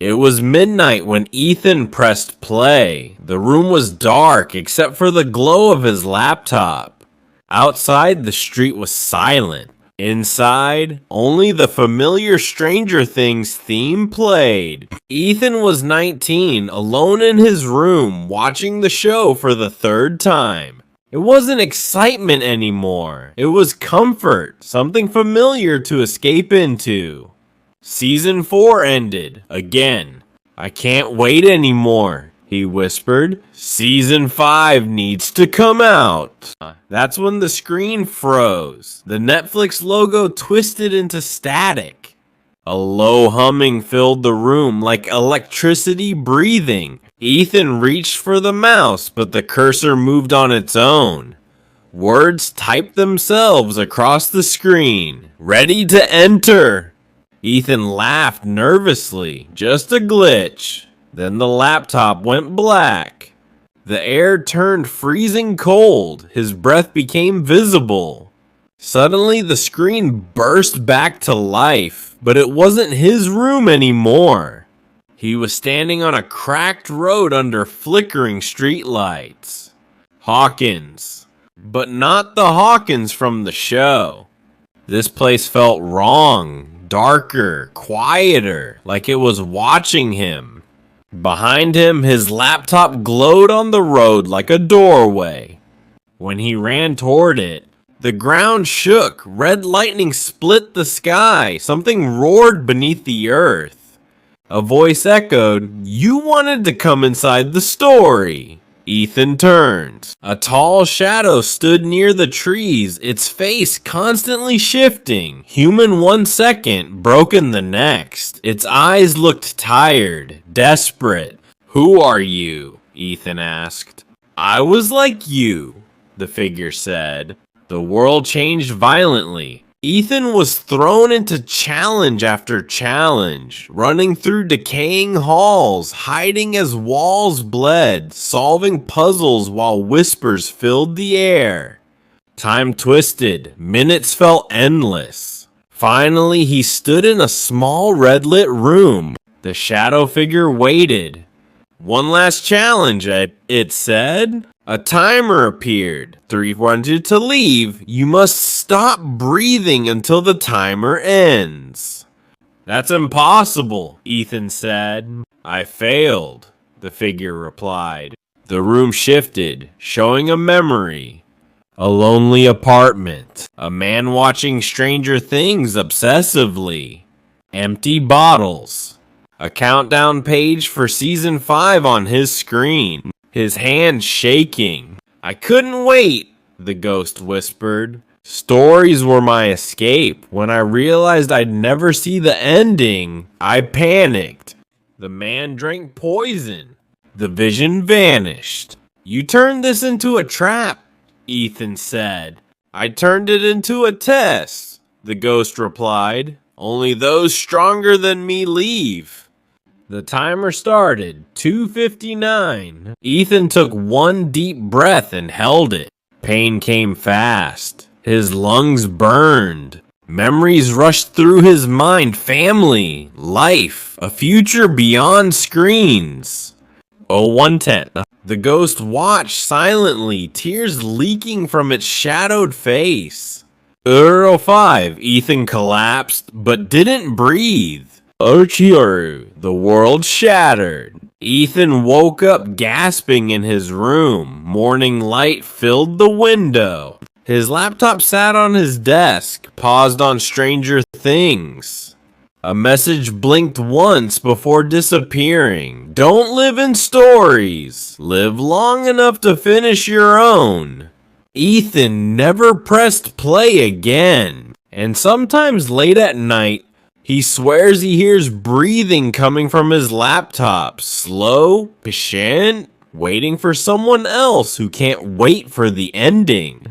It was midnight when Ethan pressed play. The room was dark except for the glow of his laptop. Outside, the street was silent. Inside, only the familiar Stranger Things theme played. Ethan was 19, alone in his room, watching the show for the third time. It wasn't excitement anymore. It was comfort, something familiar to escape into. Season 4 ended, again. I can't wait anymore, he whispered. Season 5 needs to come out. That's when the screen froze. The Netflix logo twisted into static. A low humming filled the room like electricity breathing. Ethan reached for the mouse, but the cursor moved on its own. Words typed themselves across the screen. Ready to enter. Ethan laughed nervously. Just a glitch. Then the laptop went black. The air turned freezing cold. His breath became visible. Suddenly, the screen burst back to life, but it wasn't his room anymore. He was standing on a cracked road under flickering streetlights. Hawkins. But not the Hawkins from the show. This place felt wrong. Darker, quieter, like it was watching him. Behind him, his laptop glowed on the road like a doorway. When he ran toward it, the ground shook, red lightning split the sky, something roared beneath the earth. A voice echoed, "You wanted to come inside the story." Ethan turned. A tall shadow stood near the trees, its face constantly shifting. Human 1 second, broken the next. Its eyes looked tired, desperate. "Who are you?" Ethan asked. "I was like you," the figure said. The world changed violently. Ethan was thrown into challenge after challenge, running through decaying halls, hiding as walls bled, solving puzzles while whispers filled the air. Time twisted, minutes felt endless. Finally, he stood in a small red-lit room. The shadow figure waited. "One last challenge," it said. A timer appeared. 3 wanted to leave. You must stop breathing until the timer ends. "That's impossible," Ethan said. "I failed," the figure replied. The room shifted, showing a memory. A lonely apartment. A man watching Stranger Things obsessively. Empty bottles. A countdown page for season 5 on his screen. His hand shaking. "I couldn't wait," the ghost whispered. "Stories were my escape. When I realized I'd never see the ending, I panicked." The man drank poison. The vision vanished. "You turned this into a trap," Ethan said. "I turned it into a test," the ghost replied. "Only those stronger than me leave." The timer started, 2:59. Ethan took one deep breath and held it. Pain came fast. His lungs burned. Memories rushed through his mind. Family, life, a future beyond screens. 01:10. The ghost watched silently, tears leaking from its shadowed face. 05. Ethan collapsed, but didn't breathe. Ochiro, the world shattered. Ethan woke up gasping in his room. Morning light filled the window. His laptop sat on his desk, paused on Stranger Things. A message blinked once before disappearing. "Don't live in stories. Live long enough to finish your own." Ethan never pressed play again. And sometimes late at night, he swears he hears breathing coming from his laptop, slow, patient, waiting for someone else who can't wait for the ending.